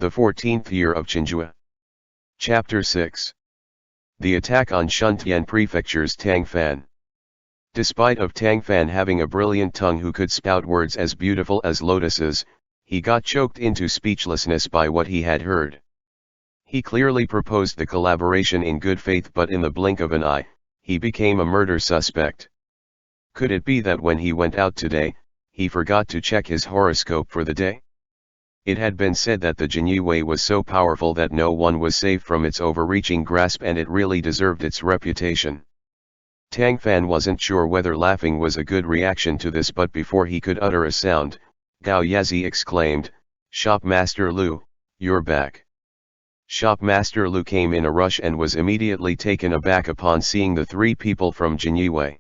The 14th year of Chenghua. Chapter 6. The attack on Shuntian Prefecture's Tangfan. Despite of Tangfan having a brilliant tongue who could spout words as beautiful as lotuses, he got choked into speechlessness by what he had heard. He clearly proposed the collaboration in good faith, but in the blink of an eye, he became a murder suspect. Could it be that when he went out today, he forgot to check his horoscope for the day? It had been said that the Jinyue was so powerful that no one was safe from its overreaching grasp, and it really deserved its reputation. Tangfan wasn't sure whether laughing was a good reaction to this, but before he could utter a sound, Gao Yazi exclaimed, "Shopmaster Lu, you're back." Shopmaster Lu came in a rush and was immediately taken aback upon seeing the three people from Jinyue.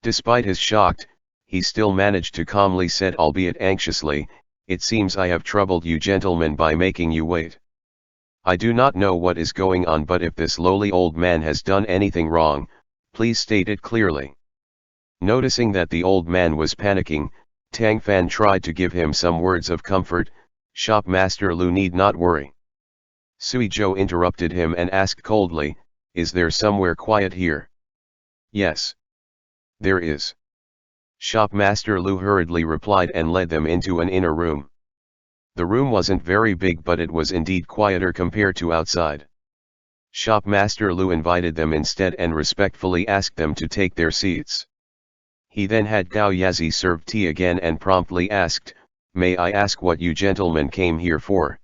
Despite his shock, he still managed to calmly said, albeit anxiously, "It seems I have troubled you gentlemen by making you wait. I do not know what is going on, but if this lowly old man has done anything wrong, please state it clearly." Noticing that the old man was panicking, Tangfan tried to give him some words of comfort. "Shopmaster Lu need not worry." Suizhou interrupted him and asked coldly, "Is there somewhere quiet here?" "Yes. There is." Shopmaster Lu hurriedly replied and led them into an inner room. The room wasn't very big, but it was indeed quieter compared to outside. Shopmaster Lu invited them instead and respectfully asked them to take their seats. He then had Gao Yazi serve tea again and promptly asked, "May I ask what you gentlemen came here for?"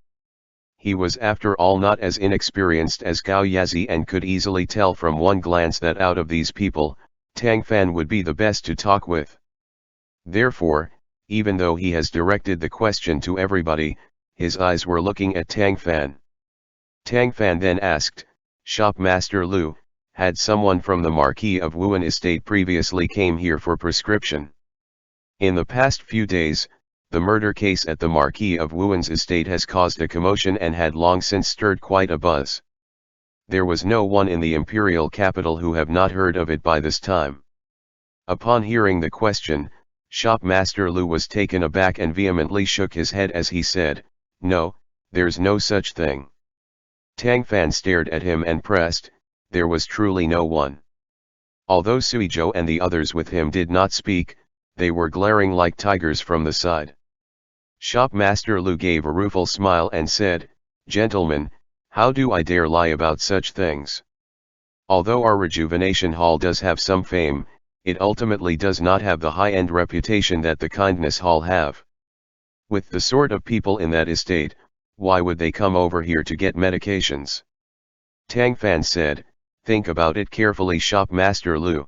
He was after all not as inexperienced as Gao Yazi and could easily tell from one glance that out of these people, Tangfan would be the best to talk with. Therefore, even though he has directed the question to everybody, his eyes were looking at Tangfan. Tangfan then asked, "Shopmaster Lu, had someone from the Marquis of Wu'an estate previously came here for prescription?" In the past few days, the murder case at the Marquis of Wu'an's estate has caused a commotion and had long since stirred quite a buzz. There was no one in the imperial capital who have not heard of it by this time. Upon hearing the question, Shopmaster Lu was taken aback and vehemently shook his head as he said, "No, there's no such thing." Tangfan stared at him and pressed, "There was truly no one." Although Suizhou and the others with him did not speak, they were glaring like tigers from the side. Shopmaster Lu gave a rueful smile and said, "Gentlemen, how do I dare lie about such things? Although our rejuvenation hall does have some fame, it ultimately does not have the high-end reputation that the kindness hall have. With the sort of people in that estate, why would they come over here to get medications?" Tangfan said, "Think about it carefully, Shopmaster Lu.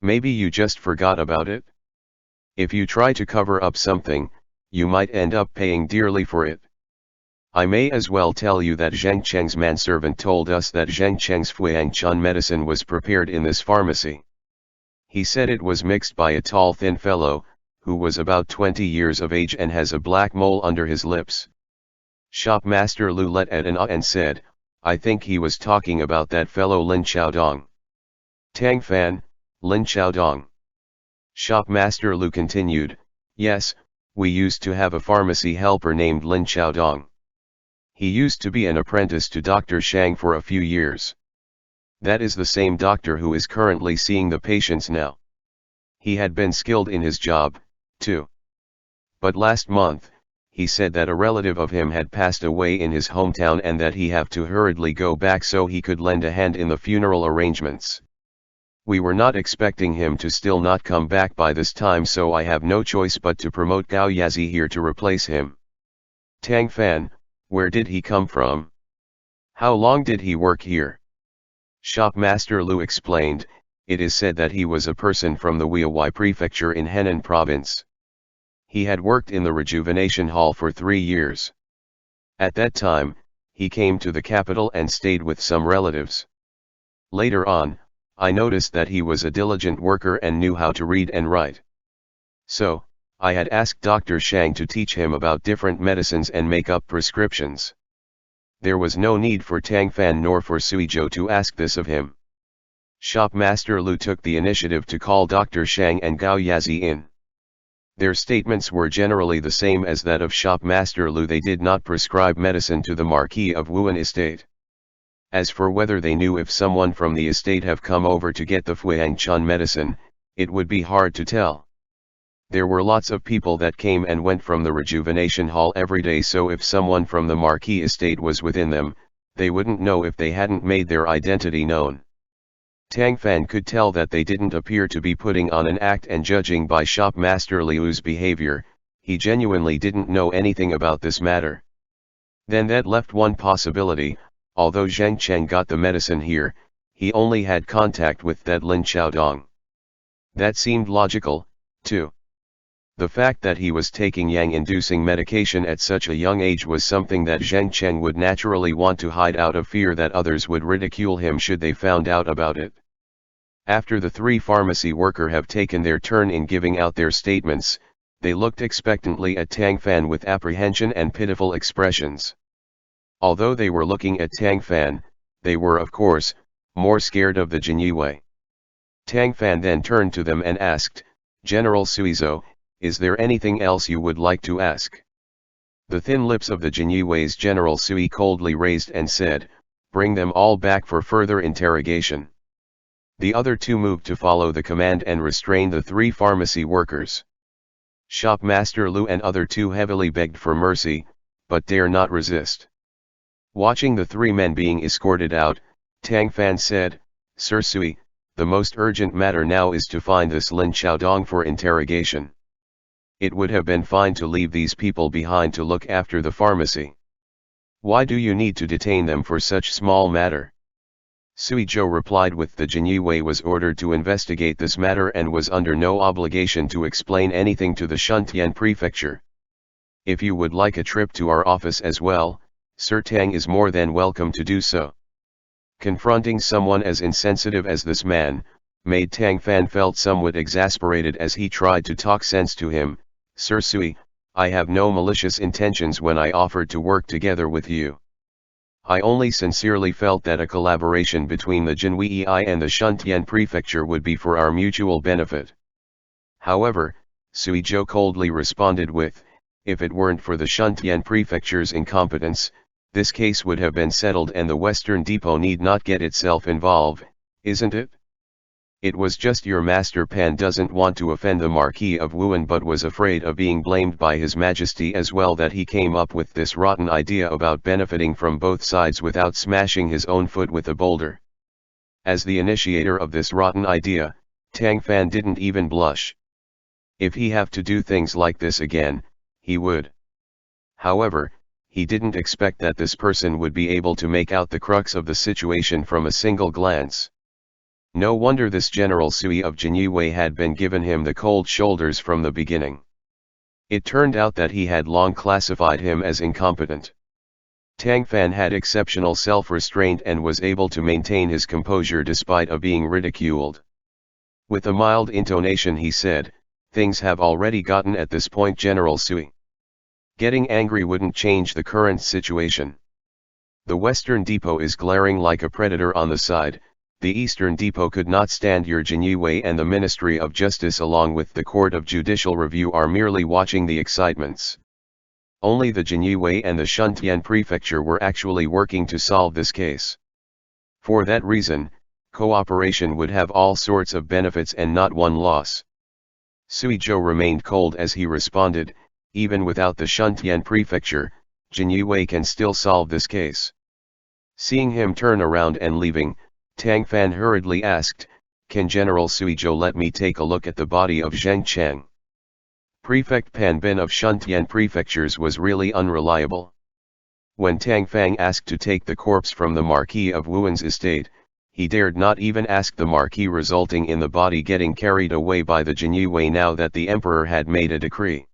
Maybe you just forgot about it? If you try to cover up something, you might end up paying dearly for it. I may as well tell you that Zheng Cheng's manservant told us that Zheng Cheng's Fuang Chun medicine was prepared in this pharmacy. He said it was mixed by a tall thin fellow, who was about 20 years of age and has a black mole under his lips." Shopmaster Lu let out an ah and said, "I think he was talking about that fellow Lin Xiaodong." Tangfan, Lin Xiaodong. Shopmaster Lu continued, "Yes, we used to have a pharmacy helper named Lin Xiaodong. He used to be an apprentice to Dr. Shang for a few years. That is the same doctor who is currently seeing the patients now. He had been skilled in his job, too. But last month, he said that a relative of him had passed away in his hometown and that he had to hurriedly go back so he could lend a hand in the funeral arrangements. We were not expecting him to still not come back by this time, so I have no choice but to promote Gao Yazi here to replace him." Tangfan, where did he come from? How long did he work here? Shopmaster Lu explained, "It is said that he was a person from the Wu'an prefecture in Henan province. He had worked in the rejuvenation hall for 3 years. At that time, he came to the capital and stayed with some relatives. Later on, I noticed that he was a diligent worker and knew how to read and write. So, I had asked Dr. Shang to teach him about different medicines and make up prescriptions. There was no need for Tangfan nor for Suizhou to ask this of him. Shopmaster Lu took the initiative to call Dr. Shang and Gao Yazi in. Their statements were generally the same as that of shopmaster Lu. They did not prescribe medicine to the Marquis of Wu'an estate. As for whether they knew if someone from the estate have come over to get the Fuang Chun medicine, it would be hard to tell. There were lots of people that came and went from the rejuvenation hall every day, so if someone from the Marquis estate was within them, they wouldn't know if they hadn't made their identity known. Tang Fan could tell that they didn't appear to be putting on an act, and judging by shopmaster Liu's behavior, he genuinely didn't know anything about this matter. Then that left one possibility: although Zheng Cheng got the medicine here, he only had contact with that Lin Xiaodong. That seemed logical, too. The fact that he was taking yang-inducing medication at such a young age was something that Zheng Cheng would naturally want to hide out of fear that others would ridicule him should they found out about it. After the three pharmacy workers have taken their turn in giving out their statements, they looked expectantly at Tang Fan with apprehension and pitiful expressions. Although they were looking at Tang Fan, they were of course more scared of the Jinyue. Tang Fan then turned to them and asked, "General Suizhou, is there anything else you would like to ask?" The thin lips of the Jinyue's General Sui coldly raised and said, "Bring them all back for further interrogation." The other two moved to follow the command and restrain the three pharmacy workers. Shopmaster Lu and other two heavily begged for mercy, but dare not resist. Watching the three men being escorted out, Tang Fan said, "Sir Sui, the most urgent matter now is to find this Lin Xiaodong for interrogation. It would have been fine to leave these people behind to look after the pharmacy. Why do you need to detain them for such small matter?" Sui Zhou replied with the Jinyue was ordered to investigate this matter and was under no obligation to explain anything to the Shuntian prefecture. "If you would like a trip to our office as well, Sir Tang is more than welcome to do so." Confronting someone as insensitive as this man, made Tang Fan felt somewhat exasperated as he tried to talk sense to him. "Sir Sui, I have no malicious intentions when I offered to work together with you. I only sincerely felt that a collaboration between the Jinwei and the Shuntian prefecture would be for our mutual benefit." However, Sui Zhou coldly responded with, "If it weren't for the Shuntian prefecture's incompetence, this case would have been settled and the Western Depot need not get itself involved, isn't it? It was just your Master Pan doesn't want to offend the Marquis of Wu'an but was afraid of being blamed by His Majesty as well that he came up with this rotten idea about benefiting from both sides without smashing his own foot with a boulder." As the initiator of this rotten idea, Tang Fan didn't even blush. If he have to do things like this again, he would. However, he didn't expect that this person would be able to make out the crux of the situation from a single glance. No wonder this General Sui of Jinyue had been given him the cold shoulders from the beginning. It turned out that he had long classified him as incompetent. Tang Fan had exceptional self-restraint and was able to maintain his composure despite of being ridiculed. With a mild intonation he said, "Things have already gotten at this point, General Sui. Getting angry wouldn't change the current situation. The Western Depot is glaring like a predator on the side. The Eastern Depot could not stand your Jinyue, and the Ministry of Justice along with the Court of Judicial Review are merely watching the excitements. Only the Jinyue and the Shuntian prefecture were actually working to solve this case. For that reason, cooperation would have all sorts of benefits and not one loss." Sui Zhou remained cold as he responded, "Even without the Shuntian prefecture, Jinyue can still solve this case." Seeing him turn around and leaving, Tang Fan hurriedly asked, "Can General Sui Zhou let me take a look at the body of Zheng Cheng?" Prefect Pan Bin of Shuntian prefectures was really unreliable. When Tang Fang asked to take the corpse from the Marquis of Wu'an's estate, he dared not even ask the Marquis, resulting in the body getting carried away by the Jinyue now that the Emperor had made a decree.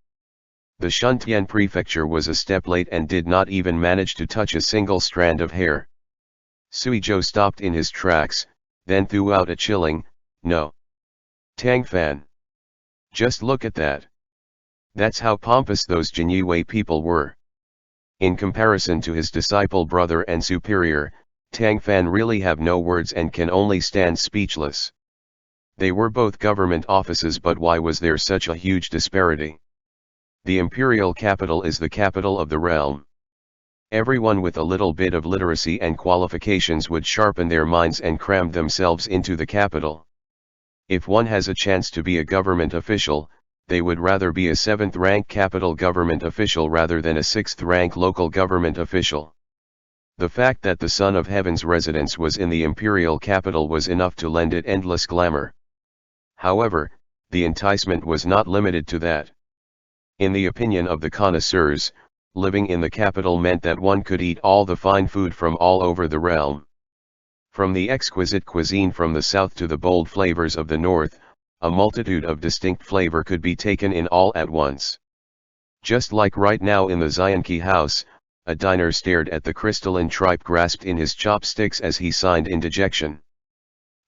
The Shuntian prefecture was a step late and did not even manage to touch a single strand of hair. Sui Zhou stopped in his tracks, then threw out a chilling, "No. Tang Fan. Just look at that. That's how pompous those Jinyue people were." In comparison to his disciple brother and superior, Tang Fan really have no words and can only stand speechless. They were both government offices, but why was there such a huge disparity? The imperial capital is the capital of the realm. Everyone with a little bit of literacy and qualifications would sharpen their minds and cram themselves into the capital. If one has a chance to be a government official, they would rather be a 7th-rank capital government official rather than a 6th-rank local government official. The fact that the Son of Heaven's residence was in the imperial capital was enough to lend it endless glamour. However, the enticement was not limited to that. In the opinion of the connoisseurs, living in the capital meant that one could eat all the fine food from all over the realm. From the exquisite cuisine from the south to the bold flavors of the north, a multitude of distinct flavor could be taken in all at once. Just like right now in the Xianqi house, a diner stared at the crystalline tripe grasped in his chopsticks as he signed in dejection.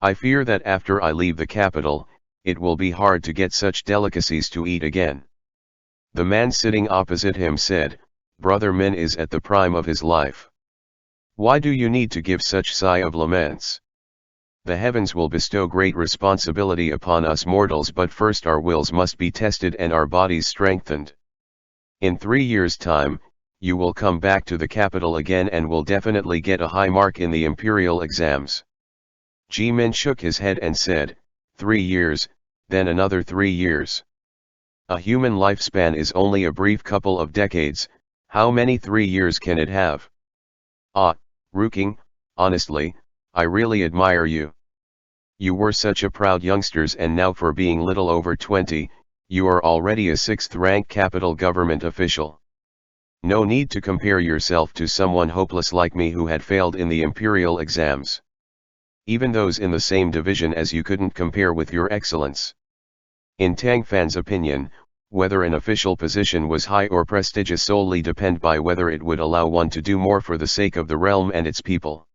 I fear that after I leave the capital, it will be hard to get such delicacies to eat again. The man sitting opposite him said, "Brother Min is at the prime of his life. Why do you need to give such sigh of laments? The heavens will bestow great responsibility upon us mortals, but first our wills must be tested and our bodies strengthened. In 3 years' time, you will come back to the capital again and will definitely get a high mark in the imperial exams." Ji Min shook his head and said, 3 years, then another 3 years. A human lifespan is only a brief couple of decades, how many 3 years can it have? Ah, Ruking, honestly, I really admire you. You were such a proud youngsters, and now for being little over 20, you are already a 6th-rank capital government official. No need to compare yourself to someone hopeless like me who had failed in the imperial exams. Even those in the same division as you couldn't compare with your excellence. In Tang Fan's opinion, whether an official position was high or prestigious solely depended by whether it would allow one to do more for the sake of the realm and its people.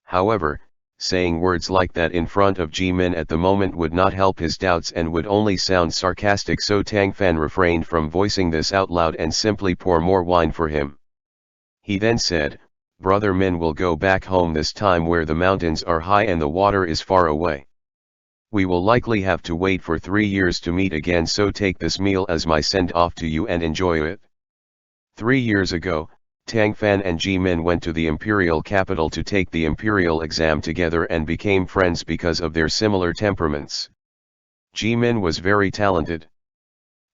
However, saying words like that in front of Ji Min at the moment would not help his doubts and would only sound sarcastic, so Tang Fan refrained from voicing this out loud and simply pour more wine for him. He then said, "Brother Min will go back home this time where the mountains are high and the water is far away. We will likely have to wait for 3 years to meet again, so take this meal as my send-off to you and enjoy it." 3 years ago, Tang Fan and Ji Min went to the imperial capital to take the imperial exam together and became friends because of their similar temperaments. Ji Min was very talented.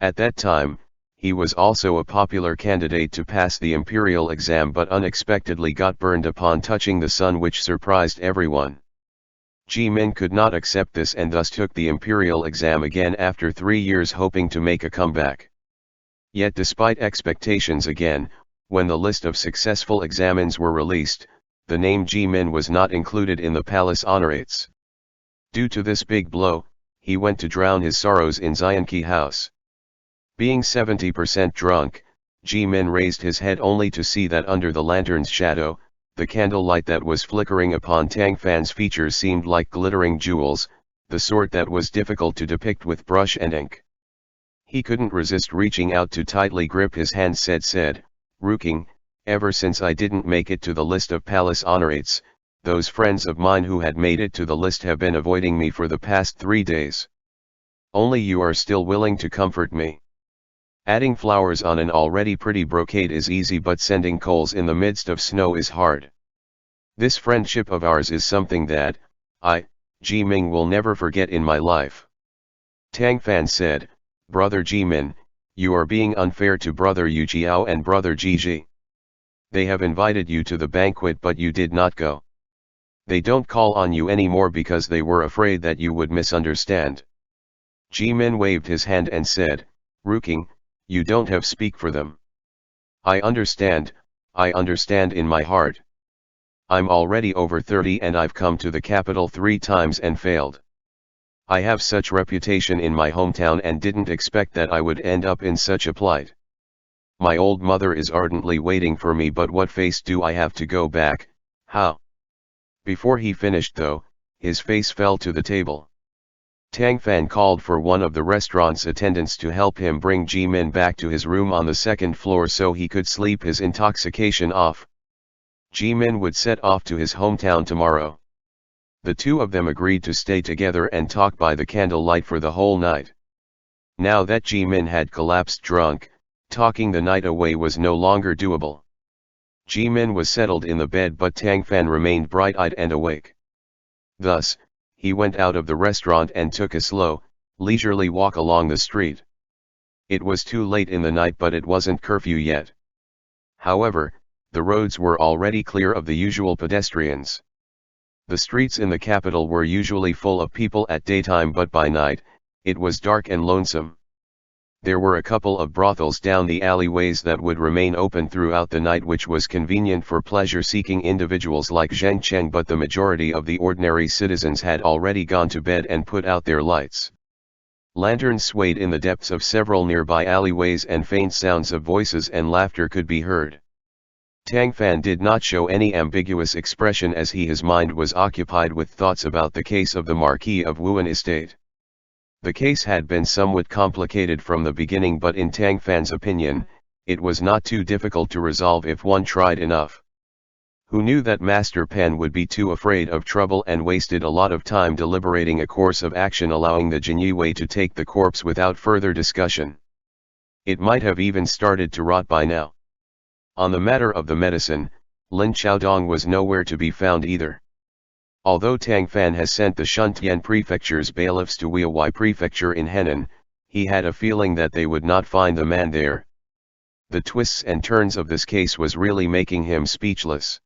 At that time, he was also a popular candidate to pass the imperial exam, but unexpectedly got burned upon touching the sun, which surprised everyone. Ji Min could not accept this and thus took the imperial exam again after 3 years, hoping to make a comeback. Yet despite expectations again, when the list of successful examines were released, the name Ji Min was not included in the palace honorates. Due to this big blow, he went to drown his sorrows in Xianqi house. Being 70% drunk, Ji Min raised his head only to see that under the lantern's shadow, the candlelight that was flickering upon Tang Fan's features seemed like glittering jewels, the sort that was difficult to depict with brush and ink. He couldn't resist reaching out to tightly grip his hand. Said, "Ruking, ever since I didn't make it to the list of palace honorates, those friends of mine who had made it to the list have been avoiding me for the past 3 days. Only you are still willing to comfort me. Adding flowers on an already pretty brocade is easy, but sending coals in the midst of snow is hard. This friendship of ours is something that I, Ji Ming, will never forget in my life." Tang Fan said, "Brother Ji Min, you are being unfair to Brother Yu Jiao and Brother Ji Ji. They have invited you to the banquet, but you did not go. They don't call on you anymore because they were afraid that you would misunderstand." Ji Min waved his hand and said, "Ruking, you don't have speak for them. I understand in my heart. I'm already over 30 and I've come to the capital 3 times and failed. I have such reputation in my hometown and didn't expect that I would end up in such a plight. My old mother is ardently waiting for me, but what face do I have to go back? How?" Before he finished though, his face fell to the table. Tang Fan called for one of the restaurant's attendants to help him bring Ji Min back to his room on the 2nd floor so he could sleep his intoxication off. Ji Min would set off to his hometown tomorrow. The two of them agreed to stay together and talk by the candlelight for the whole night. Now that Ji Min had collapsed drunk, talking the night away was no longer doable. Ji Min was settled in the bed, but Tang Fan remained bright-eyed and awake. Thus, he went out of the restaurant and took a slow, leisurely walk along the street. It was too late in the night, but it wasn't curfew yet. However, the roads were already clear of the usual pedestrians. The streets in the capital were usually full of people at daytime, but by night, it was dark and lonesome. There were a couple of brothels down the alleyways that would remain open throughout the night, which was convenient for pleasure-seeking individuals like Zheng Cheng, but the majority of the ordinary citizens had already gone to bed and put out their lights. Lanterns swayed in the depths of several nearby alleyways, and faint sounds of voices and laughter could be heard. Tang Fan did not show any ambiguous expression, as his mind was occupied with thoughts about the case of the Marquis of Wu'an estate. The case had been somewhat complicated from the beginning, but in Tang Fan's opinion, it was not too difficult to resolve if one tried enough. Who knew that Master Pen would be too afraid of trouble and wasted a lot of time deliberating a course of action, allowing the Jinyue to take the corpse without further discussion. It might have even started to rot by now. On the matter of the medicine, Lin Chaodong was nowhere to be found either. Although Tang Fan has sent the Shuntian prefecture's bailiffs to Wu'an prefecture in Henan, he had a feeling that they would not find the man there. The twists and turns of this case was really making him speechless.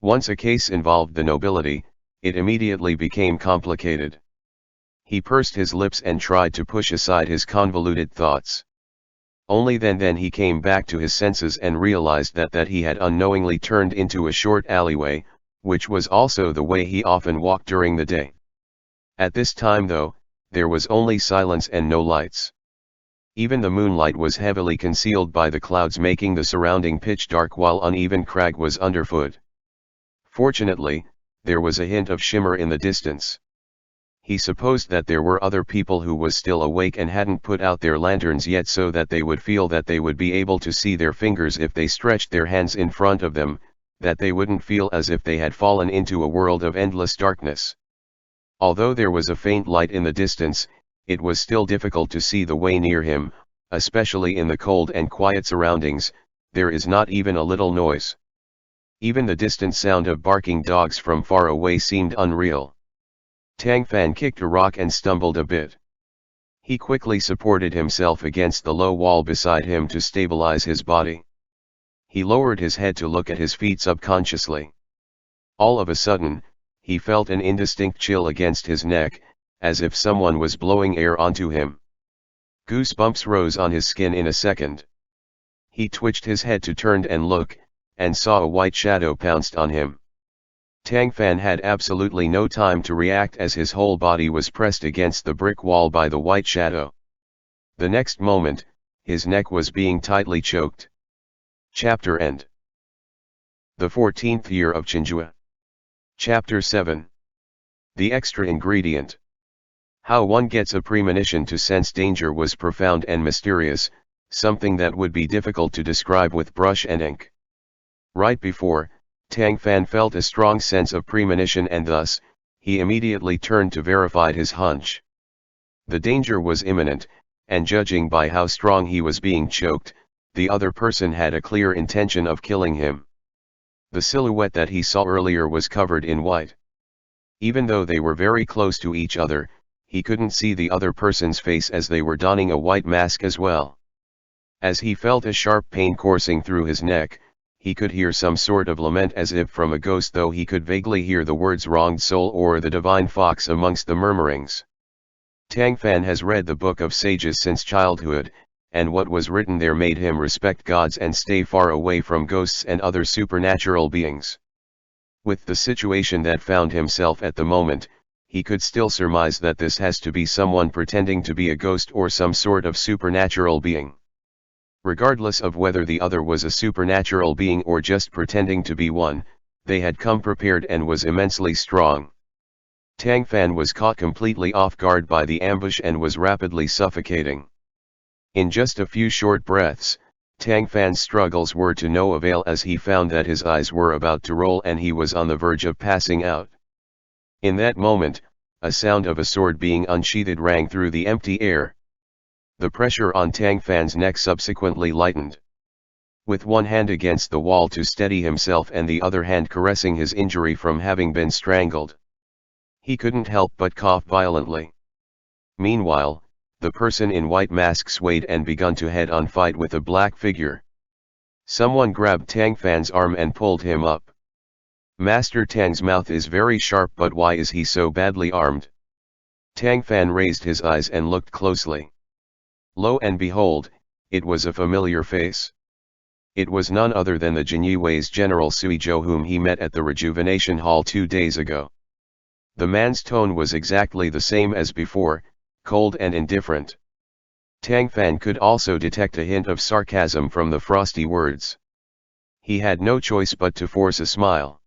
Once a case involved the nobility, it immediately became complicated. He pursed his lips and tried to push aside his convoluted thoughts. Only then he came back to his senses and realized that he had unknowingly turned into a short alleyway, which was also the way he often walked during the day. At this time, though, there was only silence and no lights. Even the moonlight was heavily concealed by the clouds, making the surrounding pitch dark, while uneven crag was underfoot. Fortunately, there was a hint of shimmer in the distance. He supposed that there were other people who was still awake and hadn't put out their lanterns yet, so that they would feel that they would be able to see their fingers if they stretched their hands in front of them, that they wouldn't feel as if they had fallen into a world of endless darkness. Although there was a faint light in the distance, it was still difficult to see the way near him, especially in the cold and quiet surroundings. There is not even a little noise. Even the distant sound of barking dogs from far away seemed unreal. Tang Fan kicked a rock and stumbled a bit. He quickly supported himself against the low wall beside him to stabilize his body. He lowered his head to look at his feet subconsciously. All of a sudden, he felt an indistinct chill against his neck, as if someone was blowing air onto him. Goosebumps rose on his skin in a second. He twitched his head to turn and look, and saw a white shadow pounced on him. Tang Fan had absolutely no time to react, as his whole body was pressed against the brick wall by the white shadow. The next moment, his neck was being tightly choked. Chapter End. The 14th Year of Chenghua. Chapter 7. The Extra Ingredient. How one gets a premonition to sense danger was profound and mysterious, something that would be difficult to describe with brush and ink. Right before, Tang Fan felt a strong sense of premonition, and thus, he immediately turned to verify his hunch. The danger was imminent, and judging by how strong he was being choked, the other person had a clear intention of killing him. The silhouette that he saw earlier was covered in white. Even though they were very close to each other, he couldn't see the other person's face, as they were donning a white mask as well. As he felt a sharp pain coursing through his neck, he could hear some sort of lament as if from a ghost, though he could vaguely hear the words "wronged soul" or "the divine fox" amongst the murmurings. Tang Fan has read the Book of Sages since childhood, and what was written there made him respect gods and stay far away from ghosts and other supernatural beings. With the situation that found himself at the moment, he could still surmise that this has to be someone pretending to be a ghost or some sort of supernatural being. Regardless of whether the other was a supernatural being or just pretending to be one, they had come prepared and was immensely strong. Tang Fan was caught completely off guard by the ambush and was rapidly suffocating. In just a few short breaths, Tang Fan's struggles were to no avail, as he found that his eyes were about to roll and he was on the verge of passing out. In that moment, a sound of a sword being unsheathed rang through the empty air. The pressure on Tang Fan's neck subsequently lightened. With one hand against the wall to steady himself and the other hand caressing his injury from having been strangled, he couldn't help but cough violently. Meanwhile, the person in white mask swayed and begun to head-on fight with a black figure. Someone grabbed Tang Fan's arm and pulled him up. Master Tang's mouth is very sharp, but why is he so badly armed? Tang Fan raised his eyes and looked closely. Lo and behold, it was a familiar face. It was none other than the Jinyue's General Suizhou, whom he met at the Rejuvenation Hall 2 days ago. The man's tone was exactly the same as before, cold and indifferent. Tang Fan could also detect a hint of sarcasm from the frosty words. He had no choice but to force a smile.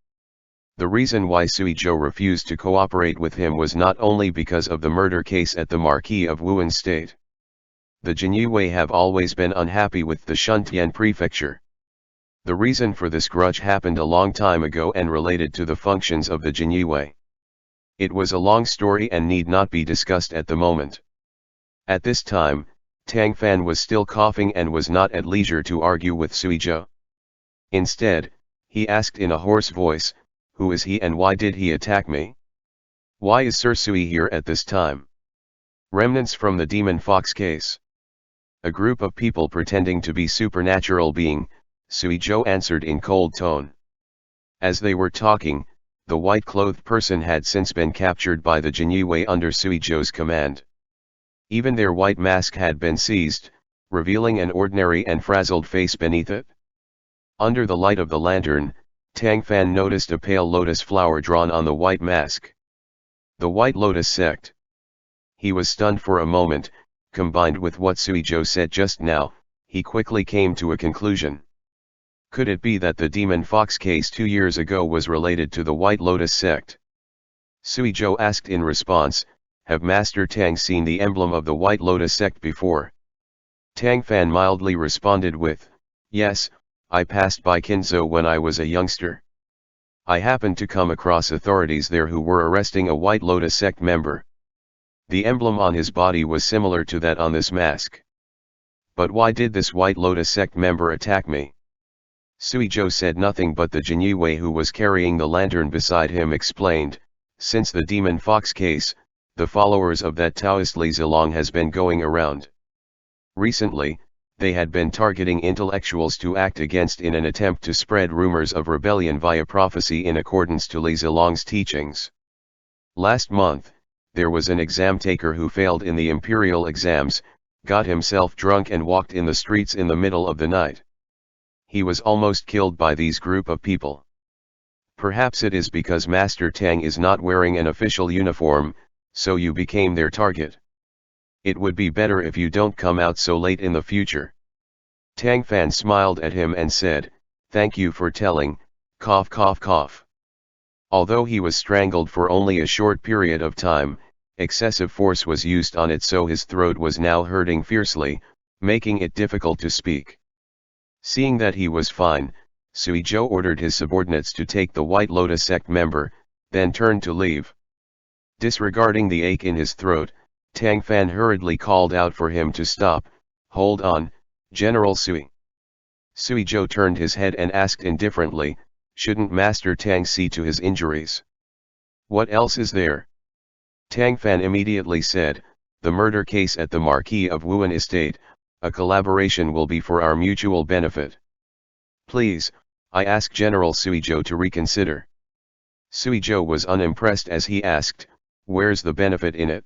The reason why Suizhou refused to cooperate with him was not only because of the murder case at the Marquis of Wu'an state. The Jinyue have always been unhappy with the Shuntian prefecture. The reason for this grudge happened a long time ago and related to the functions of the Jinyue. It was a long story and need not be discussed at the moment. At this time, Tang Fan was still coughing and was not at leisure to argue with Suizhou. Instead, he asked in a hoarse voice, "Who is he and why did he attack me? Why is Sir Sui here at this time?" Remnants from the Demon Fox case. A group of people pretending to be supernatural being, Suizhou answered in cold tone. As they were talking, the white-clothed person had since been captured by the Jinyue under Suizhou's command. Even their white mask had been seized, revealing an ordinary and frazzled face beneath it. Under the light of the lantern, Tang Fan noticed a pale lotus flower drawn on the white mask. The White Lotus sect. He was stunned for a moment. Combined with what Suizhou said just now, he quickly came to a conclusion. Could it be that the Demon Fox case 2 years ago was related to the White Lotus sect? Suizhou asked in response, "Have Master Tang seen the emblem of the White Lotus sect before?" Tang Fan mildly responded with, "Yes, I passed by Qinzhou when I was a youngster. I happened to come across authorities there who were arresting a White Lotus sect member. The emblem on his body was similar to that on this mask. But why did this White Lotus sect member attack me?" Suizhou said nothing, but the Jinyue who was carrying the lantern beside him explained, "Since the Demon Fox case, the followers of that Taoist Li Zilong has been going around. Recently, they had been targeting intellectuals to act against in an attempt to spread rumors of rebellion via prophecy in accordance to Li Zilong's teachings. Last month, there was an exam taker who failed in the imperial exams, got himself drunk and walked in the streets in the middle of the night. He was almost killed by these group of people. Perhaps it is because Master Tang is not wearing an official uniform, so you became their target. It would be better if you don't come out so late in the future." Tang Fan smiled at him and said, "Thank you for telling," cough cough cough. Although he was strangled for only a short period of time, excessive force was used on it, so his throat was now hurting fiercely, making it difficult to speak. Seeing that he was fine, Suizhou ordered his subordinates to take the White Lotus sect member, then turned to leave. Disregarding the ache in his throat, Tang Fan hurriedly called out for him to stop. "Hold on, General Sui." Suizhou turned his head and asked indifferently, "Shouldn't Master Tang see to his injuries? What else is there?" Tang Fan immediately said, "The murder case at the Marquis of Wu'an estate, a collaboration will be for our mutual benefit. Please, I ask General Suizhou to reconsider." Suizhou was unimpressed as he asked, "Where's the benefit in it?"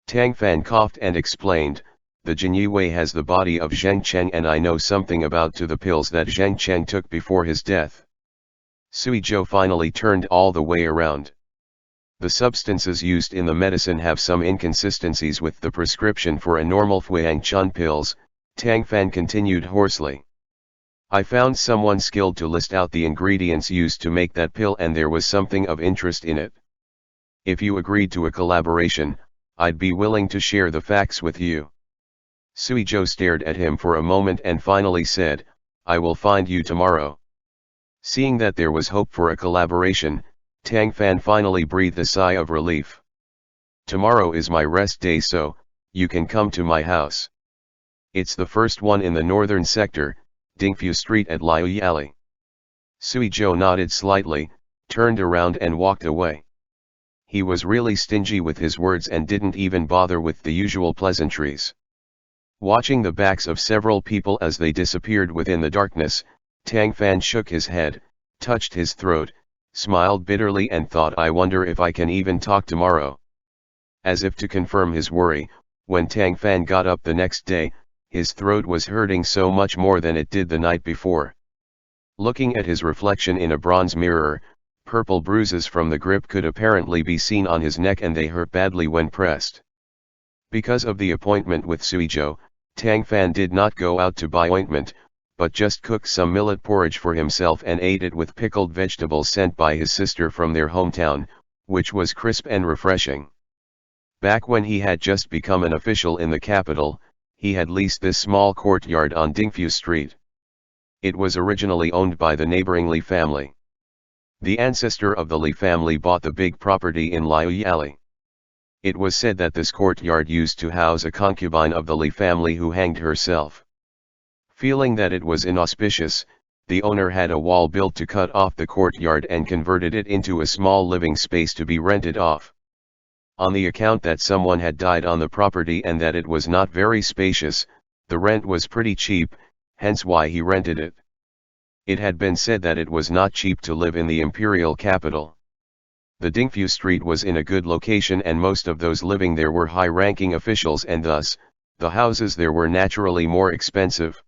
Tang Fan coughed and explained, "The Jinyue has the body of Zheng Cheng and I know something about the pills that Zheng Cheng took before his death." Suizhou finally turned all the way around. "The substances used in the medicine have some inconsistencies with the prescription for a normal Fuang Chun pills," Tang Fan continued hoarsely. "I found someone skilled to list out the ingredients used to make that pill and there was something of interest in it. If you agreed to a collaboration, I'd be willing to share the facts with you." Suizhou stared at him for a moment and finally said, "I will find you tomorrow." Seeing that there was hope for a collaboration, Tang Fan finally breathed a sigh of relief. Tomorrow is my rest day, so you can come to my house. It's the first one in the northern sector, Dingfu Street at Liu Alley. Sui Zhou nodded slightly, turned around and walked away. He was really stingy with his words and didn't even bother with the usual pleasantries. Watching the backs of several people as they disappeared within the darkness, Tang Fan shook his head, touched his throat, smiled bitterly and thought, I wonder if I can even talk tomorrow. As if to confirm his worry, when Tang Fan got up the next day, his throat was hurting so much more than it did the night before. Looking at his reflection in a bronze mirror, purple bruises from the grip could apparently be seen on his neck and they hurt badly when pressed. Because of the appointment with Sui Zhou, Tang Fan did not go out to buy ointment, but just cooked some millet porridge for himself and ate it with pickled vegetables sent by his sister from their hometown, which was crisp and refreshing. Back when he had just become an official in the capital, he had leased this small courtyard on Dingfu Street. It was originally owned by the neighboring Li family. The ancestor of the Li family bought the big property in Liu Alley. It was said that this courtyard used to house a concubine of the Li family who hanged herself. Feeling that it was inauspicious, the owner had a wall built to cut off the courtyard and converted it into a small living space to be rented off. On the account that someone had died on the property and that it was not very spacious, the rent was pretty cheap, hence why he rented it. It had been said that it was not cheap to live in the imperial capital. The Dingfu Street was in a good location and most of those living there were high-ranking officials and thus, the houses there were naturally more expensive.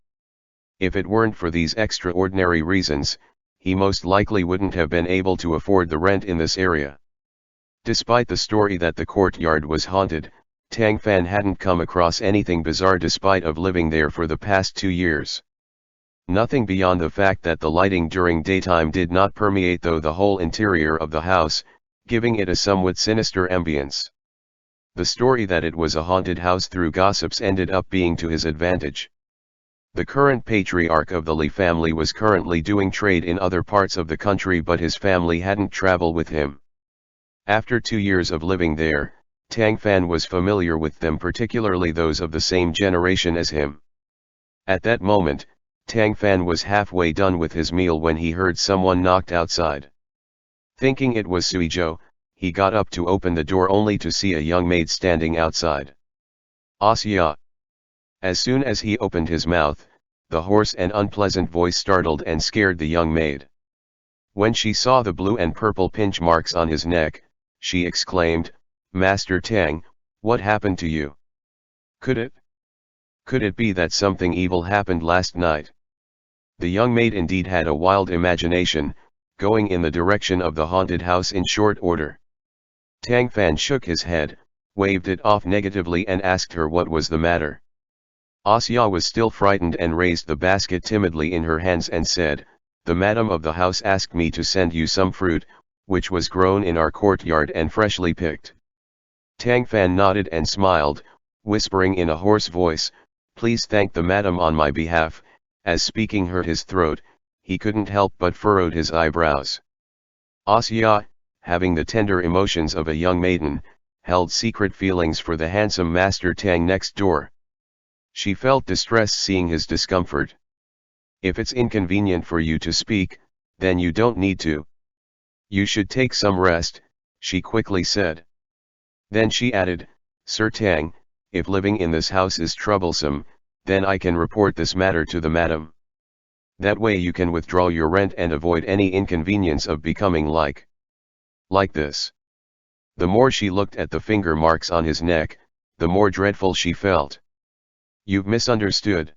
If it weren't for these extraordinary reasons, he most likely wouldn't have been able to afford the rent in this area. Despite the story that the courtyard was haunted, Tang Fan hadn't come across anything bizarre despite of living there for the past 2 years. Nothing beyond the fact that the lighting during daytime did not permeate through the whole interior of the house, giving it a somewhat sinister ambience. The story that it was a haunted house through gossips ended up being to his advantage. The current patriarch of the Li family was currently doing trade in other parts of the country, but his family hadn't traveled with him. After 2 years of living there, Tang Fan was familiar with them, particularly those of the same generation as him. At that moment, Tang Fan was halfway done with his meal when he heard someone knocked outside. Thinking it was Sui Zhou, he got up to open the door only to see a young maid standing outside. Asya. As soon as he opened his mouth, the hoarse and unpleasant voice startled and scared the young maid. When she saw the blue and purple pinch marks on his neck, she exclaimed, "Master Tang, what happened to you? Could it be that something evil happened last night?" The young maid indeed had a wild imagination, going in the direction of the haunted house in short order. Tang Fan shook his head, waved it off negatively and asked her what was the matter. Asya was still frightened and raised the basket timidly in her hands and said, "The madam of the house asked me to send you some fruit, which was grown in our courtyard and freshly picked." Tang Fan nodded and smiled, whispering in a hoarse voice, "Please thank the madam on my behalf." As speaking hurt his throat, he couldn't help but furrowed his eyebrows. Asya, having the tender emotions of a young maiden, held secret feelings for the handsome Master Tang next door. She felt distress seeing his discomfort. "If it's inconvenient for you to speak, then you don't need to. You should take some rest," she quickly said. Then she added, "Sir Tang, if living in this house is troublesome, then I can report this matter to the madam. That way you can withdraw your rent and avoid any inconvenience of becoming like this." The more she looked at the finger marks on his neck, the more dreadful she felt. "You've misunderstood.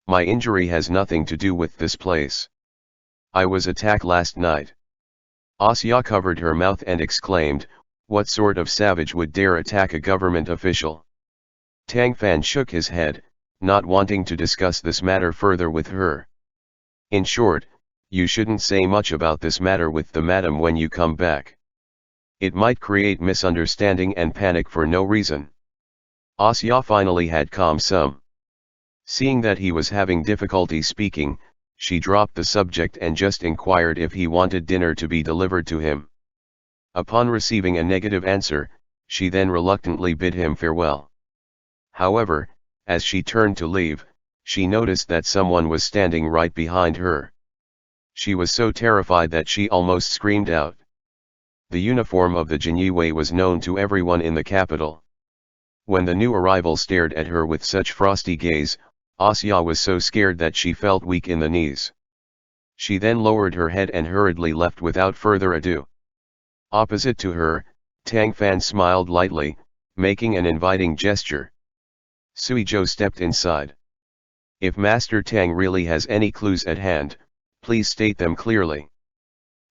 My injury has nothing to do with this place. I was attacked last night." Asya covered her mouth and exclaimed, "What sort of savage would dare attack a government official?" Tang Fan shook his head, not wanting to discuss this matter further with her. "In short, you shouldn't say much about this matter with the madam when you come back. It might create misunderstanding and panic for no reason." Asya finally had calm some. Seeing that he was having difficulty speaking, she dropped the subject and just inquired if he wanted dinner to be delivered to him. Upon receiving a negative answer, she then reluctantly bid him farewell. However, as she turned to leave, she noticed that someone was standing right behind her. She was so terrified that she almost screamed out. The uniform of the Chenghua was known to everyone in the capital. When the new arrival stared at her with such frosty gaze, Asya was so scared that she felt weak in the knees. She then lowered her head and hurriedly left without further ado. Opposite to her, Tang Fan smiled lightly, making an inviting gesture. Sui Zhou stepped inside. If Master Tang really has any clues at hand, please state them clearly.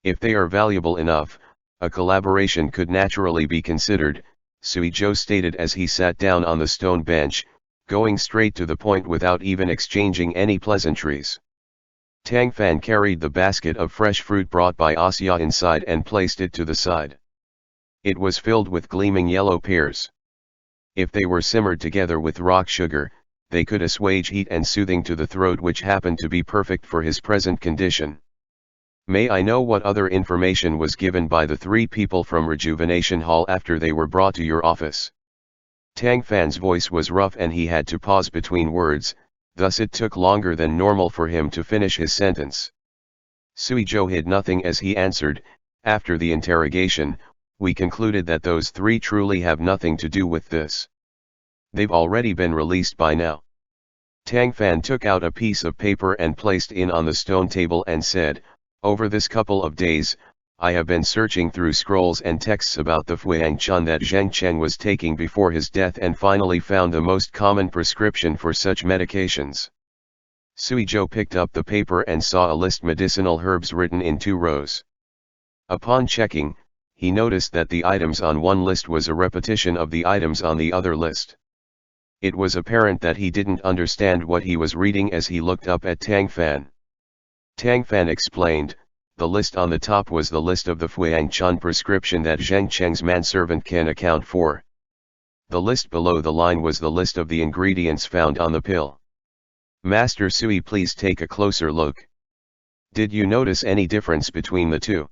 If they are valuable enough, a collaboration could naturally be considered, Sui Zhou stated as he sat down on the stone bench, going straight to the point without even exchanging any pleasantries. Tang Fan carried the basket of fresh fruit brought by Asya inside and placed it to the side. It was filled with gleaming yellow pears. If they were simmered together with rock sugar, they could assuage heat and soothing to the throat, which happened to be perfect for his present condition. May I know what other information was given by the 3 people from Rejuvenation Hall after they were brought to your office? Tang Fan's voice was rough and he had to pause between words, thus it took longer than normal for him to finish his sentence. Sui Zhou hid nothing as he answered, after the interrogation, we concluded that those 3 truly have nothing to do with this. They've already been released by now. Tang Fan took out a piece of paper and placed it on the stone table and said, over this couple of days, I have been searching through scrolls and texts about the Fuang Chun that Zheng Cheng was taking before his death and finally found the most common prescription for such medications. Sui Zhou picked up the paper and saw a list of medicinal herbs written in 2 rows. Upon checking, he noticed that the items on one list was a repetition of the items on the other list. It was apparent that he didn't understand what he was reading as he looked up at Tang Fan. Tang Fan explained, the list on the top was the list of the Fuang Chun prescription that Zheng Cheng's manservant can account for. The list below the line was the list of the ingredients found on the pill. Master Sui, please take a closer look. Did you notice any difference between the 2?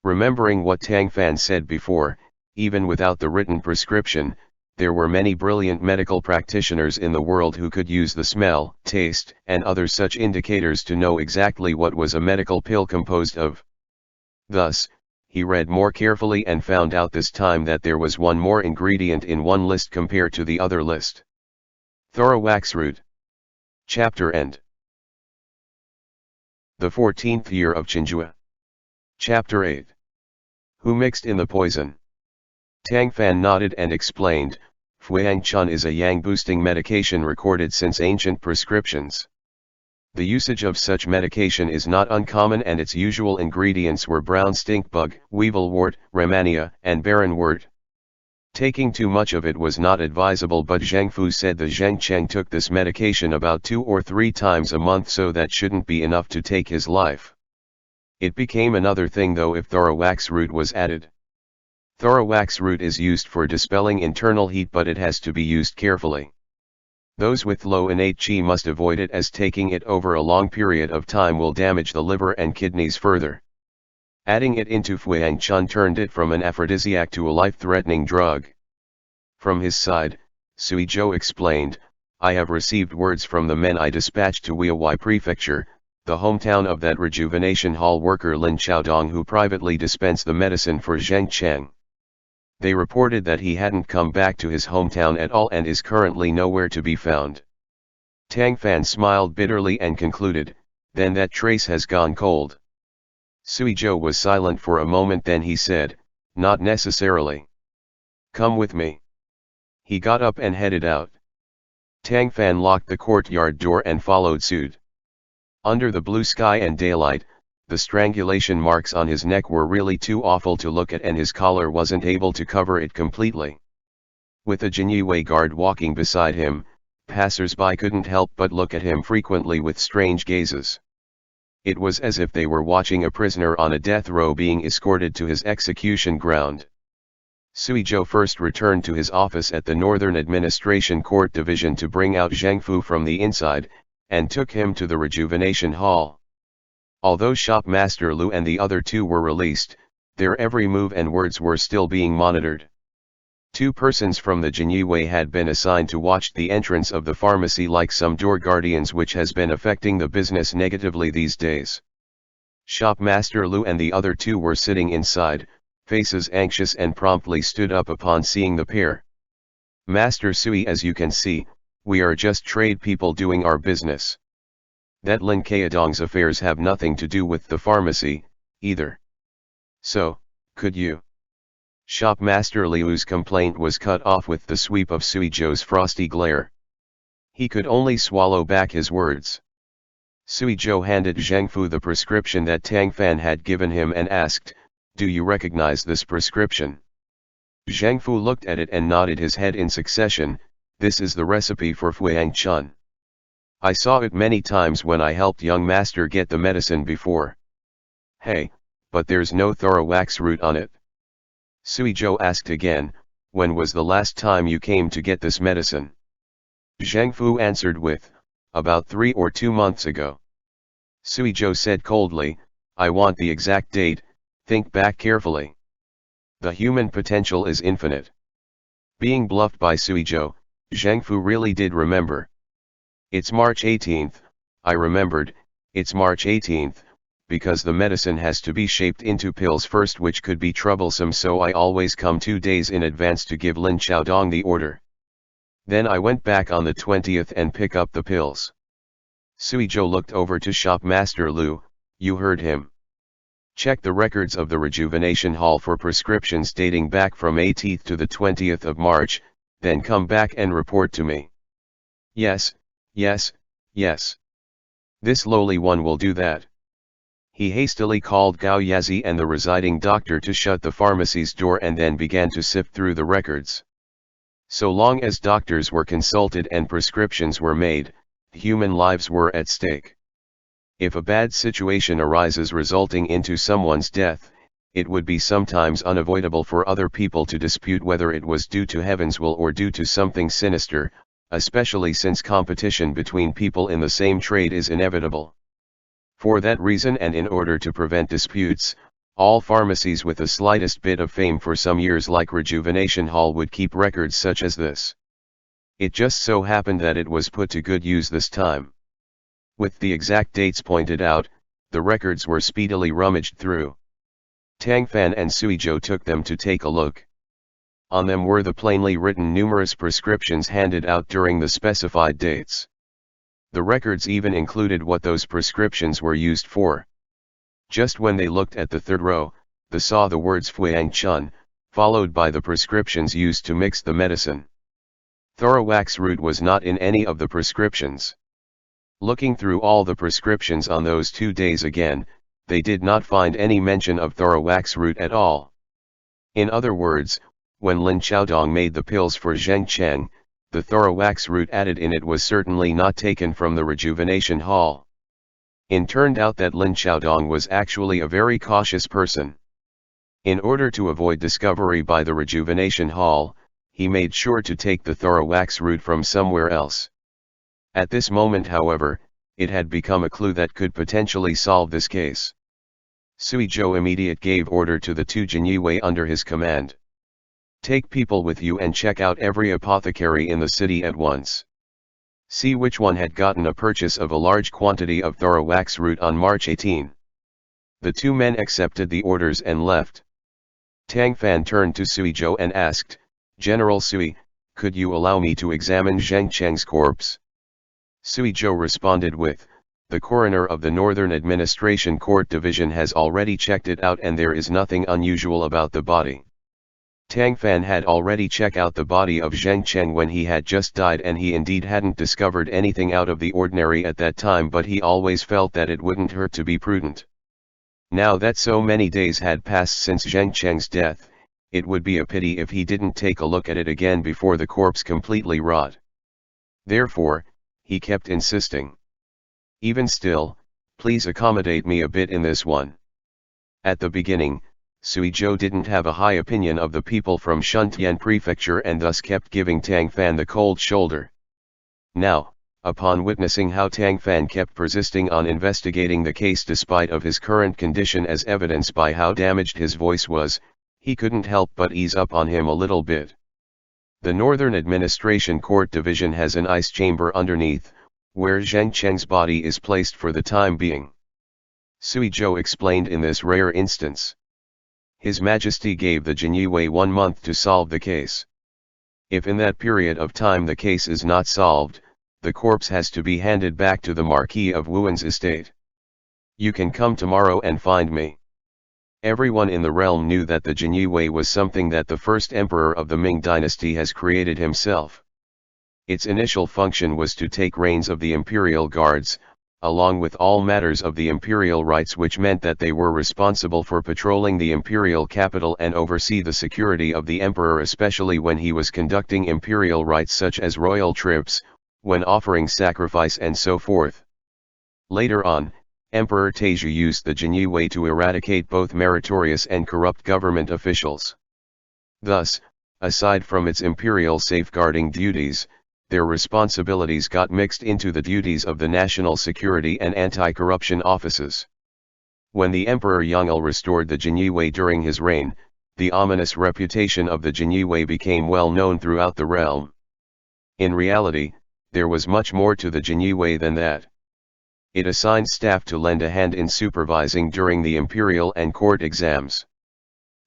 Remembering what Tang Fan said before, even without the written prescription, there were many brilliant medical practitioners in the world who could use the smell, taste, and other such indicators to know exactly what was a medical pill composed of. Thus, he read more carefully and found out this time that there was one more ingredient in one list compared to the other list. Thorawax root. Chapter end. The 14th year of Chenghua. Chapter 8. Who mixed in the poison? Tang Fan nodded and explained, Fuang Chun is a yang-boosting medication recorded since ancient prescriptions. The usage of such medication is not uncommon and its usual ingredients were brown stinkbug, weevilwort, ramania, and barrenwort. Taking too much of it was not advisable, but Zheng Fu said the Zheng Cheng took this medication about 2 or 3 times a month, so that shouldn't be enough to take his life. It became another thing though if thorawax root was added. Thorawax root is used for dispelling internal heat, but it has to be used carefully. Those with low innate qi must avoid it, as taking it over a long period of time will damage the liver and kidneys further. Adding it into Fuang Chun turned it from an aphrodisiac to a life-threatening drug. From his side, Sui Zhou explained, I have received words from the men I dispatched to Wu'an Prefecture, the hometown of that Rejuvenation Hall worker Lin Chaodong who privately dispensed the medicine for Zheng Cheng. They reported that he hadn't come back to his hometown at all and is currently nowhere to be found. Tang Fan smiled bitterly and concluded, then that trace has gone cold. Sui Zhou was silent for a moment, then he said, not necessarily. Come with me. He got up and headed out. Tang Fan locked the courtyard door and followed suit. Under the blue sky and daylight, the strangulation marks on his neck were really too awful to look at, and his collar wasn't able to cover it completely. With a Chenghua guard walking beside him, passers-by couldn't help but look at him frequently with strange gazes. It was as if they were watching a prisoner on a death row being escorted to his execution ground. Sui Zhou first returned to his office at the Northern Administration Court Division to bring out Zheng Fu from the inside, and took him to the Rejuvenation Hall. Although Shopmaster Lu and the other 2 were released, Their every move and words were still being monitored. 2 persons from the Chenghua had been assigned to watch the entrance of the pharmacy like some door guardians, which has been affecting the business negatively these days. Shopmaster Lu and the other 2 were sitting inside, faces anxious, and promptly stood up upon seeing the pair. Master Sui, as you can see, we are just trade people doing our business. That Lin Caodong's affairs have nothing to do with the pharmacy, either. So, could you? Shopmaster Liu's complaint was cut off with the sweep of Sui Zhou's frosty glare. He could only swallow back his words. Sui Zhou handed Zhang Fu the prescription that Tang Fan had given him and asked, "Do you recognize this prescription?" Zhang Fu looked at it and nodded his head in succession. "This is the recipe for Fuang Chun. I saw it many times when I helped young master get the medicine before." "Hey, but there's no thorawax root on it." Sui Zhou asked again, "When was the last time you came to get this medicine?" Zhang Fu answered with, "About 3 or 2 months ago." Sui Zhou said coldly, "I want the exact date, think back carefully. The human potential is infinite." Being bluffed by Sui Zhou, Zhang Fu really did remember. "It's March 18th, I remembered, it's March 18th, because the medicine has to be shaped into pills first, which could be troublesome, so I always come 2 days in advance to give Lin Xiaodong the order. Then I went back on the 20th and pick up the pills." Sui Zhou looked over to Shopmaster Lu. "You heard him. Check the records of the Rejuvenation Hall for prescriptions dating back from 18th to the 20th of March, then come back and report to me." "Yes, yes, yes. This lowly one will do that." He hastily called Gao Yazi and the residing doctor to shut the pharmacy's door and then began to sift through the records. So long as doctors were consulted and prescriptions were made, human lives were at stake. If a bad situation arises resulting into someone's death, it would be sometimes unavoidable for other people to dispute whether it was due to heaven's will or due to something sinister, especially since competition between people in the same trade is inevitable. For that reason, and in order to prevent disputes, all pharmacies with the slightest bit of fame for some years like Rejuvenation Hall would keep records such as this. It just so happened that it was put to good use this time. With the exact dates pointed out, the records were speedily rummaged through. Tang Fan and Sui Zhou took them to take a look. On them were the plainly written numerous prescriptions handed out during the specified dates. The records even included what those prescriptions were used for. Just when they looked at the 3rd row, they saw the words Fuang Chun, followed by the prescriptions used to mix the medicine. Thorawax root was not in any of the prescriptions. Looking through all the prescriptions on those 2 days again, they did not find any mention of thorawax root at all. In other words, when Lin Xiaodong made the pills for Zheng Cheng, the thorawax root added in it was certainly not taken from the Rejuvenation Hall. It turned out that Lin Xiaodong was actually a very cautious person. In order to avoid discovery by the Rejuvenation Hall, he made sure to take the thorawax root from somewhere else. At this moment, however, it had become a clue that could potentially solve this case. Sui Zhou immediately gave order to the 2 Chenghua under his command. "Take people with you and check out every apothecary in the city at once. See which one had gotten a purchase of a large quantity of thorawax root on March 18. The 2 men accepted the orders and left. Tang Fan turned to Sui Zhou and asked, "General Sui, could you allow me to examine Zheng Cheng's corpse?" Sui Zhou responded with, "The coroner of the Northern Administration Court Division has already checked it out and there is nothing unusual about the body." Tang Fan had already checked out the body of Zheng Cheng when he had just died, and he indeed hadn't discovered anything out of the ordinary at that time, but he always felt that it wouldn't hurt to be prudent. Now that so many days had passed since Zheng Cheng's death, it would be a pity if he didn't take a look at it again before the corpse completely rot. Therefore, he kept insisting, "Even still, please accommodate me a bit in this one." At the beginning, Sui Zhou didn't have a high opinion of the people from Shuntian Prefecture and thus kept giving Tang Fan the cold shoulder. Now, upon witnessing how Tang Fan kept persisting on investigating the case despite of his current condition as evidenced by how damaged his voice was, he couldn't help but ease up on him a little bit. The Northern Administration Court Division has an ice chamber underneath, where Zheng Cheng's body is placed for the time being. Sui Zhou explained in this rare instance. His Majesty gave the Jinyue 1 month to solve the case. If in that period of time the case is not solved, the corpse has to be handed back to the Marquis of Wu'an's estate. You can come tomorrow and find me. Everyone in the realm knew that the Jinyue was something that the first emperor of the Ming Dynasty has created himself. Its initial function was to take reins of the imperial guards, along with all matters of the imperial rights, which meant that they were responsible for patrolling the imperial capital and oversee the security of the emperor, especially when he was conducting imperial rites such as royal trips, when offering sacrifice and so forth. Later on, Emperor Taizhi used the Jinyue to eradicate both meritorious and corrupt government officials. Thus, aside from its imperial safeguarding duties, their responsibilities got mixed into the duties of the national security and anti-corruption offices. When the Emperor Yongle restored the Jinyue during his reign, the ominous reputation of the Jinyue became well known throughout the realm. In reality, there was much more to the Jinyue than that. It assigned staff to lend a hand in supervising during the imperial and court exams.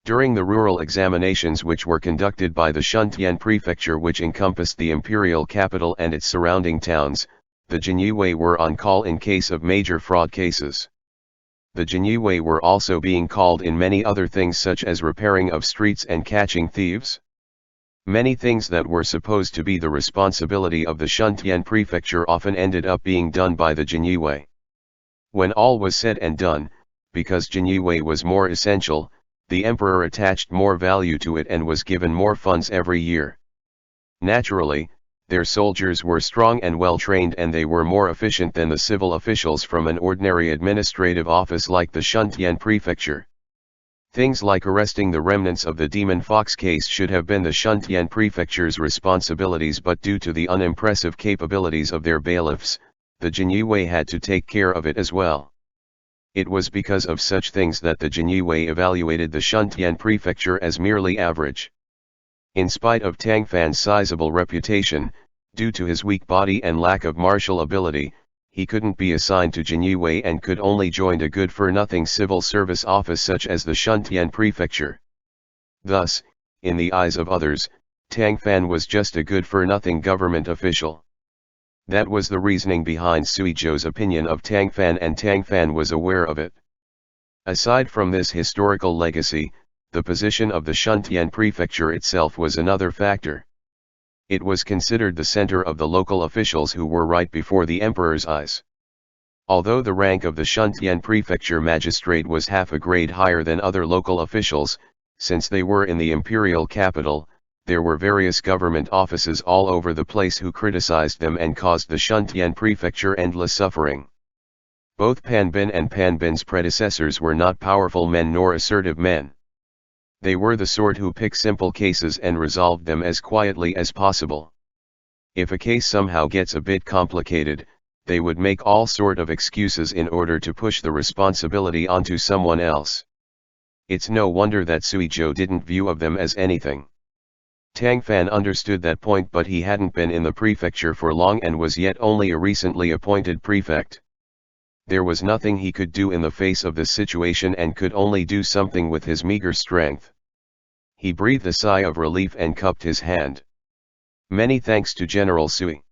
During the rural examinations which were conducted by the Shuntian prefecture, which encompassed the imperial capital and its surrounding towns, the Jinyue were on call in case of major fraud cases. The Jinyue were also being called in many other things, such as repairing of streets and catching thieves. Many things that were supposed to be the responsibility of the Shuntian prefecture often ended up being done by the Jinyue. When all was said and done, because Jinyue was more essential, the emperor attached more value to it and was given more funds every year. Naturally, their soldiers were strong and well trained, and they were more efficient than the civil officials from an ordinary administrative office like the Shuntian prefecture. Things like arresting the remnants of the Demon Fox case should have been the Shuntian prefecture's responsibilities, but due to the unimpressive capabilities of their bailiffs, the Jinyue had to take care of it as well. It was because of such things that the Jinyue evaluated the Shuntian prefecture as merely average. In spite of Tang Fan's sizable reputation, due to his weak body and lack of martial ability, he couldn't be assigned to Jinyue and could only join a good-for-nothing civil service office such as the Shuntian prefecture. Thus, in the eyes of others, Tang Fan was just a good-for-nothing government official. That was the reasoning behind Sui Zhou's opinion of Tang Fan, and Tang Fan was aware of it. Aside from this historical legacy, the position of the Shuntian prefecture itself was another factor. It was considered the center of the local officials who were right before the emperor's eyes. Although the rank of the Shuntian prefecture magistrate was half a grade higher than other local officials, since they were in the imperial capital, there were various government offices all over the place who criticized them and caused the Shuntian prefecture endless suffering. Both Pan Bin and Pan Bin's predecessors were not powerful men nor assertive men. They were the sort who pick simple cases and resolved them as quietly as possible. If a case somehow gets a bit complicated, they would make all sort of excuses in order to push the responsibility onto someone else. It's no wonder that Sui Zhou didn't view of them as anything. Tang Fan understood that point, but he hadn't been in the prefecture for long and was yet only a recently appointed prefect. There was nothing he could do in the face of this situation and could only do something with his meager strength. He breathed a sigh of relief and cupped his hand. Many thanks to General Sui.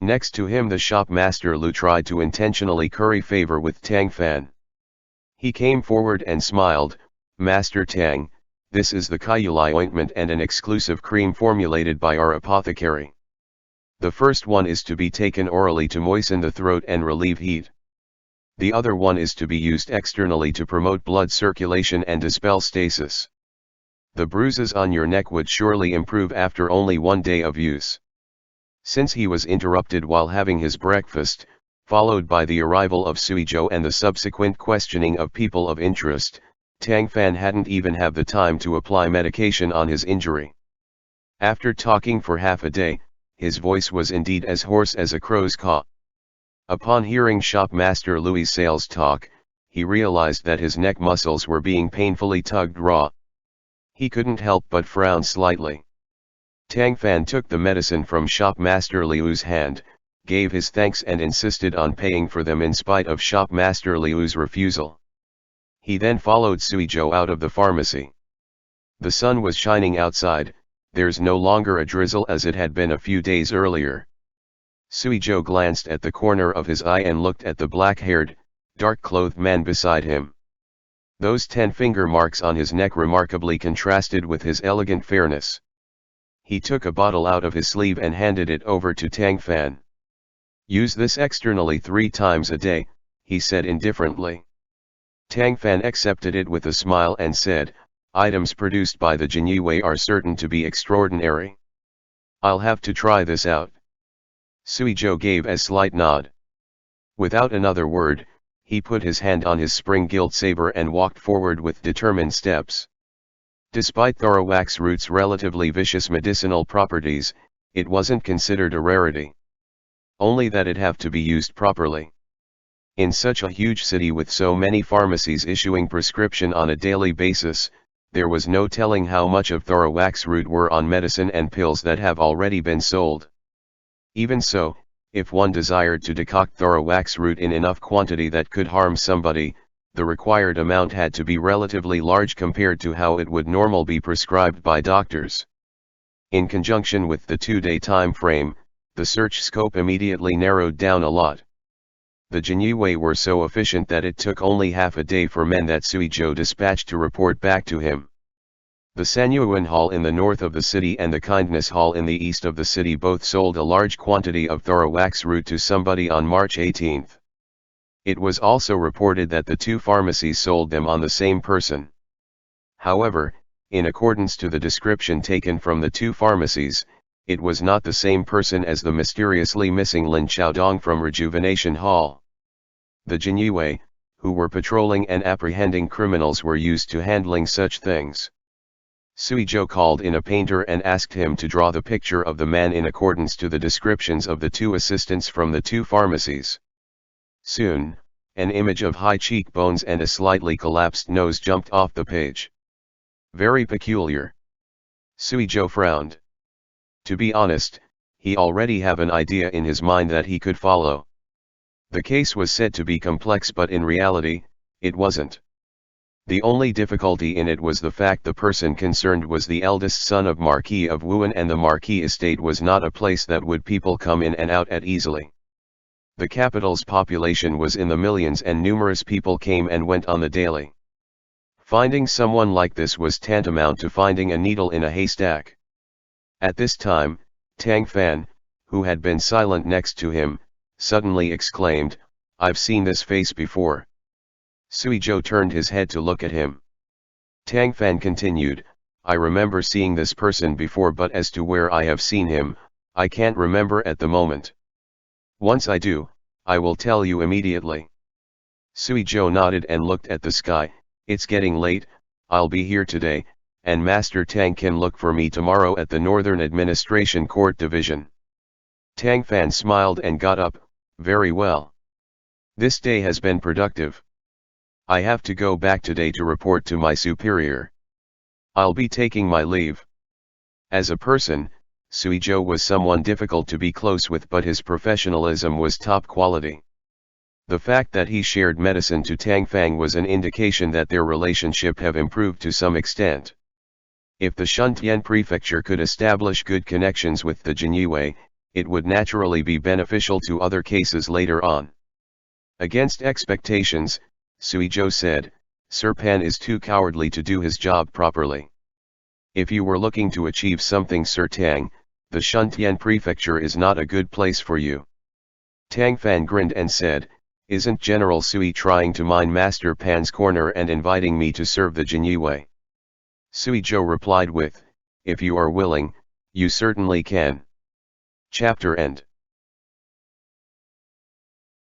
Next to him the shopmaster Lu tried to intentionally curry favor with Tang Fan. He came forward and smiled. Master Tang, this is the Kaiulai ointment and an exclusive cream formulated by our apothecary. The first one is to be taken orally to moisten the throat and relieve heat. The other one is to be used externally to promote blood circulation and dispel stasis. The bruises on your neck would surely improve after only 1 day of use. Since he was interrupted while having his breakfast, followed by the arrival of Sui Zhou and the subsequent questioning of people of interest, Tang Fan hadn't even had the time to apply medication on his injury. After talking for half a day, his voice was indeed as hoarse as a crow's caw. Upon hearing shopmaster Louis' sales talk, he realized that his neck muscles were being painfully tugged raw. He couldn't help but frown slightly. Tang Fan took the medicine from shopmaster Liu's hand, gave his thanks and insisted on paying for them in spite of shopmaster Liu's refusal. He then followed Suizhou out of the pharmacy. The sun was shining outside, there's no longer a drizzle as it had been a few days earlier. Suizhou glanced at the corner of his eye and looked at the black-haired, dark-clothed man beside him. Those 10-finger marks on his neck remarkably contrasted with his elegant fairness. He took a bottle out of his sleeve and handed it over to Tang Fan. Use this externally 3 times a day, he said indifferently. Tang Fan accepted it with a smile and said, items produced by the Chenghua are certain to be extraordinary. I'll have to try this out. Suizhou gave a slight nod. Without another word, he put his hand on his spring-gilt saber and walked forward with determined steps. Despite thorawax root's relatively vicious medicinal properties, it wasn't considered a rarity. Only that it have to be used properly. In such a huge city with so many pharmacies issuing prescription on a daily basis, there was no telling how much of thorawax root were on medicine and pills that have already been sold. Even so, if one desired to decoct thorawax root in enough quantity that could harm somebody, the required amount had to be relatively large compared to how it would normally be prescribed by doctors. In conjunction with the 2-day time frame, the search scope immediately narrowed down a lot. The Chenghua were so efficient that it took only half a day for men that Suizhou dispatched to report back to him. The Sanyuan Hall in the north of the city and the Kindness Hall in the east of the city both sold a large quantity of thorawax root to somebody on March 18th. It was also reported that the 2 pharmacies sold them on the same person. However, in accordance to the description taken from the 2 pharmacies, it was not the same person as the mysteriously missing Lin Xiaodong from Rejuvenation Hall. The Chenghua, who were patrolling and apprehending criminals, were used to handling such things. Suizhou called in a painter and asked him to draw the picture of the man in accordance to the descriptions of the 2 assistants from the 2 pharmacies. Soon, an image of high cheekbones and a slightly collapsed nose jumped off the page. Very peculiar. Suizhou frowned. To be honest, he already have an idea in his mind that he could follow. The case was said to be complex, but in reality, it wasn't. The only difficulty in it was the fact the person concerned was the eldest son of Marquis of Wu'an, and the Marquis estate was not a place that would people come in and out at easily. The capital's population was in the millions and numerous people came and went on the daily. Finding someone like this was tantamount to finding a needle in a haystack. At this time, Tang Fan, who had been silent next to him, suddenly exclaimed, "I've seen this face before." Suizhou turned his head to look at him. Tang Fan continued, "I remember seeing this person before, but as to where I have seen him, I can't remember at the moment. Once I do, I will tell you immediately." Suizhou nodded and looked at the sky. "It's getting late, I'll be here today, and Master Tang can look for me tomorrow at the Northern Administration Court Division." Tang Fan smiled and got up. "Very well. This day has been productive. I have to go back today to report to my superior. I'll be taking my leave." As a person, Suizhou was someone difficult to be close with, but his professionalism was top quality. The fact that he shared medicine to Tang Fan was an indication that their relationship have improved to some extent. If the Shuntian prefecture could establish good connections with the Chenghua, it would naturally be beneficial to other cases later on. Against expectations, Suizhou said, "Sir Pan is too cowardly to do his job properly. If you were looking to achieve something, Sir Tang, the Shuntian prefecture is not a good place for you." Tang Fan grinned and said, "Isn't General Sui trying to mine Master Pan's corner and inviting me to serve the Chenghua?" Suizhou replied with, "If you are willing, you certainly can." Chapter end.